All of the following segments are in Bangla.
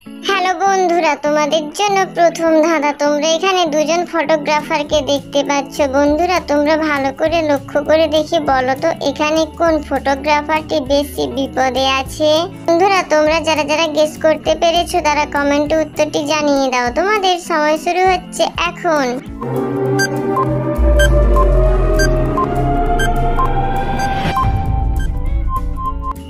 হ্যালো বন্ধুরা, তোমাদের জন্য প্রথম ধাঁধা। তোমরা এখানে দুজন ফটোগ্রাফারকে দেখতে পাচ্ছ। বন্ধুরা, তোমরা ভালো করে লক্ষ্য করে দেখে বলো তো এখানে কোন ফটোগ্রাফারটি বেশি বিপদে আছে। বন্ধুরা, তোমরা যারা যারা গেস করতে পেরেছো তারা কমেন্টে উত্তরটি জানিয়ে দাও। তোমাদের সময় শুরু হচ্ছে এখন।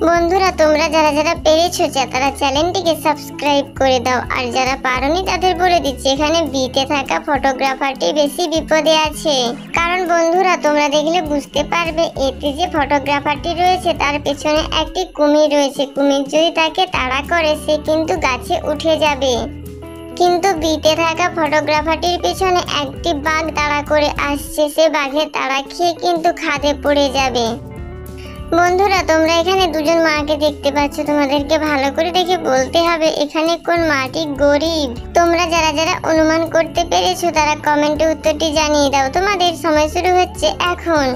বন্ধুরা, তোমরা যারা যারা পেরেছো তারা চ্যানেলটিকে সাবস্ক্রাইব করে দাও, আর যারা পারোনি তাদের বলে দিচ্ছি এখানে বিতে থাকা ফটোগ্রাফারটি বেশি বিপদে আছে। কারণ বন্ধুরা, তোমরা দেখলে বুঝতে পারবে এতে যে ফটোগ্রাফারটি রয়েছে তার পেছনে একটি কুমির রয়েছে। কুমির যদি তাকে তাড়া করে সে কিন্তু গাছে উঠে যাবে, কিন্তু বিতে থাকা ফটোগ্রাফারটির পেছনে একটি বাঘ তাড়া করে আসছে, সে বাঘের তাড়া খেয়ে কিন্তু খাদে পড়ে যাবে। বন্ধুরা, তোমরা এখানে দুজন মাকে দেখতে পাচ্ছ। তোমাদেরকে ভালো করে দেখে বলতে হবে এখানে কোন মাটি গরিব। তোমরা যারা যারা অনুমান করতে পেরেছো তারা কমেন্টে উত্তরটি জানিয়ে দাও। তোমাদের সময় শুরু হচ্ছে এখন।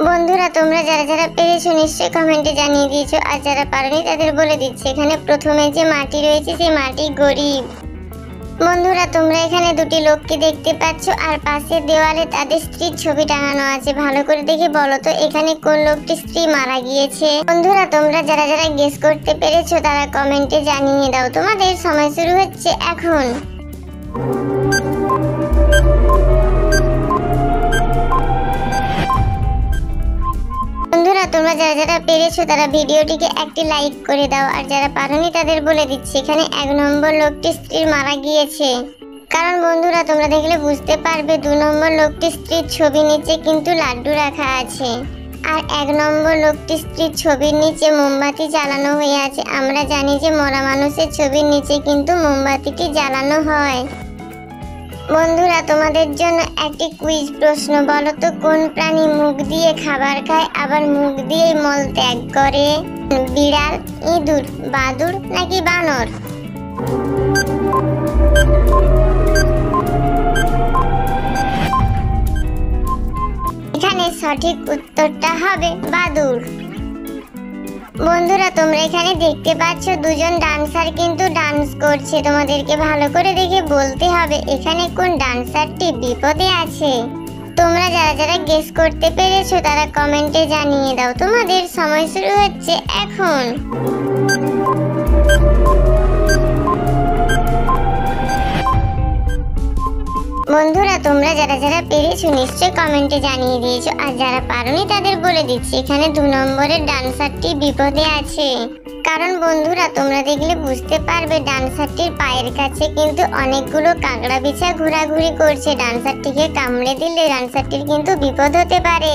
বন্ধুরা, তোমরা যারা যারা পেরেছো নিশ্চয়ই কমেন্টে জানিয়ে দিয়েছো, আর যারা পারোনি তাদের বলে দিচ্ছে এখানে প্রথমে যে মাটি রয়েছে সেই মাটি গরিব। বন্ধুরা, তোমরা এখানে দুটি লোককে দেখতে পাচ্ছ, আর পাশের দেওয়ালে তাদের স্ত্রীর ছবি টাঙানো আছে। ভালো করে দেখে বলো তো এখানে কোন লোকটির স্ত্রী মারা গিয়েছে। বন্ধুরা, তোমরা যারা যারা গেস করতে পেরেছো তারা কমেন্টে জানিয়ে দাও। তোমাদের সময় শুরু হচ্ছে এখন। বন্ধুরা, তোমরা যারা যারা পেরেছো তারা ভিডিওটিকে একটি লাইক করে দাও, আর যারা পারোনি তাদের বলে দিচ্ছি এখানে 1 নম্বর লোকটির স্ত্রী মারা গিয়েছে। কারণ বন্ধুরা, তোমরা দেখলে বুঝতে পারবে 2 নম্বর লোকটির স্ত্রীর ছবির নিচে কিন্তু লাড্ডু রাখা আছে, আর 1 নম্বর লোকটির স্ত্রীর ছবির নিচে মোমবাতি জ্বালানো হয়ে আছে। আমরা জানি যে মরা মানুষের ছবির নিচে কিন্তু মোমবাতিটি জ্বালানো হয়। বন্ধুরা, তোমাদের জন্য একটি কুইজ প্রশ্ন। বলো তো কোন প্রাণী মুখ দিয়ে খাবার খায় আবার মুখ দিয়ে মল ত্যাগ করে? বিড়াল, ইঁদুর, বাদুড় নাকি বানর? এখানে সঠিক উত্তরটা হবে বাদুড়। বন্ধুরা, তোমরা এখানে দেখতে পাচ্ছ দুজন ডান্সার কিন্তু ডান্স করছে। তোমাদেরকে ভালো করে দেখে বলতে হবে এখানে কোন ডান্সারটি বিপদে আছে। তোমরা যারা যারা গেস করতে পেরেছো তারা কমেন্টে জানিয়ে দাও। তোমাদের সময় শুরু হচ্ছে এখন। বন্ধুরা, তোমরা যারা যারা পেরেছো নিশ্চয়ই কমেন্টে জানিয়ে দিয়েছো, আর যারা পারোনি তাদের বলে দিচ্ছি এখানে 2 নম্বরের ডান্সারটি বিপদে আছে। কারণ বন্ধুরা, তোমরা দেখলে বুঝতে পারবে ডান্সারটির পায়ের কাছে কিন্তু অনেকগুলো কাঁকড়া বিছা ঘোরাঘুরি করছে। ডান্সারটিকে কামড়ে দিলে ডান্সারটির কিন্তু বিপদ হতে পারে।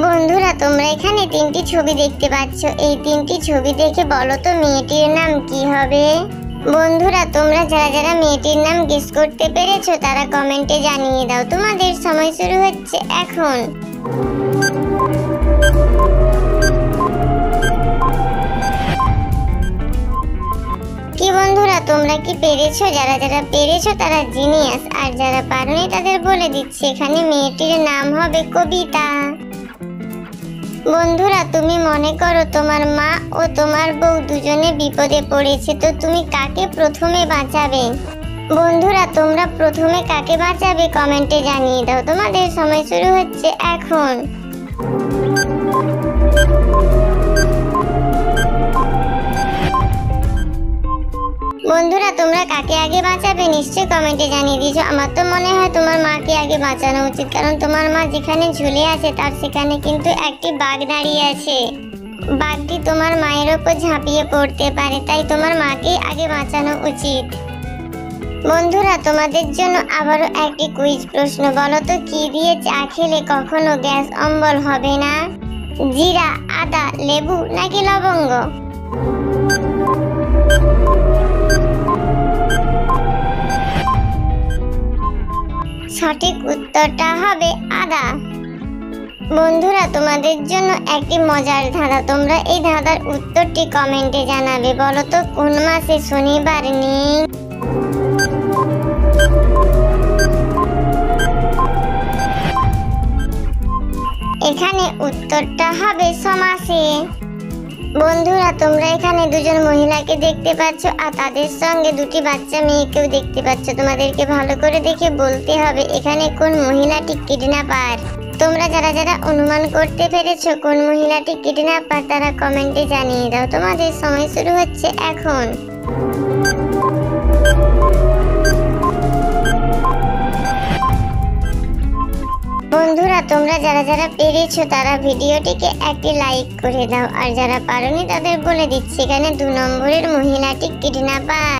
বন্ধুরা, তোমরা এখানে 3টি ছবি দেখতে পাচ্ছ। এই 3টি ছবি দেখে বলো তো মেয়েটির নাম কি হবে। বন্ধুরা, তোমরা যারা যারা মেয়েটির নাম গেস করতে পেরেছো তারা কমেন্টে জানিয়ে দাও। তোমাদের সময় শুরু হচ্ছে এখন। কি বন্ধুরা, তোমরা কি পেরেছো? যারা যারা পেরেছো তারা জিনিয়াস, আর যারা পারোনি তাদের বলে দিচ্ছে এখানে মেয়েটির নাম হবে কবিতা। বন্ধুরা, তুমি মনে করো তোমার মা ও তোমার বউ দুজনে বিপদে পড়েছে, তো তুমি কাকে প্রথমে বাঁচাবে? বন্ধুরা, তোমরা প্রথমে কাকে বাঁচাবে কমেন্টে জানিয়ে দাও। তোমাদের সময় শুরু হচ্ছে এখন। বন্ধুরা, তোমরা কাকে আগে বাঁচাবে নিশ্চয়ই কমেন্টে জানিয়ে দিয়েছো। আমার তো মনে হয় তোমার মাকে আগে বাঁচানো উচিত, কারণ তোমার মা যেখানে ঝুলে আছে তার সেখানে কিন্তু একটি বাঘ দাঁড়িয়ে আছে। বাঘটি তোমার মায়ের ওপর ঝাঁপিয়ে পড়তে পারে, তাই তোমার মাকে আগে বাঁচানো উচিত। বন্ধুরা, তোমাদের জন্য আবারও একটি কুইজ প্রশ্ন। বলো তো কি দিয়ে চা খেলে কখনো গ্যাস অম্বল হবে না? জিরা, আদা, লেবু নাকি লবঙ্গ? সঠিক উত্তরটা হবে আদা। বন্ধুরা, তোমাদের জন্য একটি মজার ধাঁধা। তোমরা এই ধাঁধার উত্তরটি কমেন্টে জানাবে। বলো তো কোন মাসে শনিবার নেই? এখানে উত্তরটা হবে সমাসে। বন্ধুরা তোমরা এখানে দুজন মহিলাকে দেখতে পাচ্ছ আর তাদের সঙ্গে দুটি বাচ্চা মেয়েকেও দেখতে পাচ্ছ। তোমাদেরকে ভালো করে দেখে বলতে হবে এখানে কোন মহিলাটি কিডন্যাপার। তোমরা যারা যারা অনুমান করতে পেরেছো কোন মহিলাটি কিডন্যাপার তারা কমেন্টে জানিয়ে দাও। তোমাদের সময় শুরু হচ্ছে এখন। বন্ধুরা তোমরা যারা যারা পেরেছো তারা ভিডিওটিকে একটি লাইক করে দাও, আর যারা পারোনি তাদের বলে দিচ্ছি এখানে 2 নম্বরের মহিলাটি কিডন্যাপার।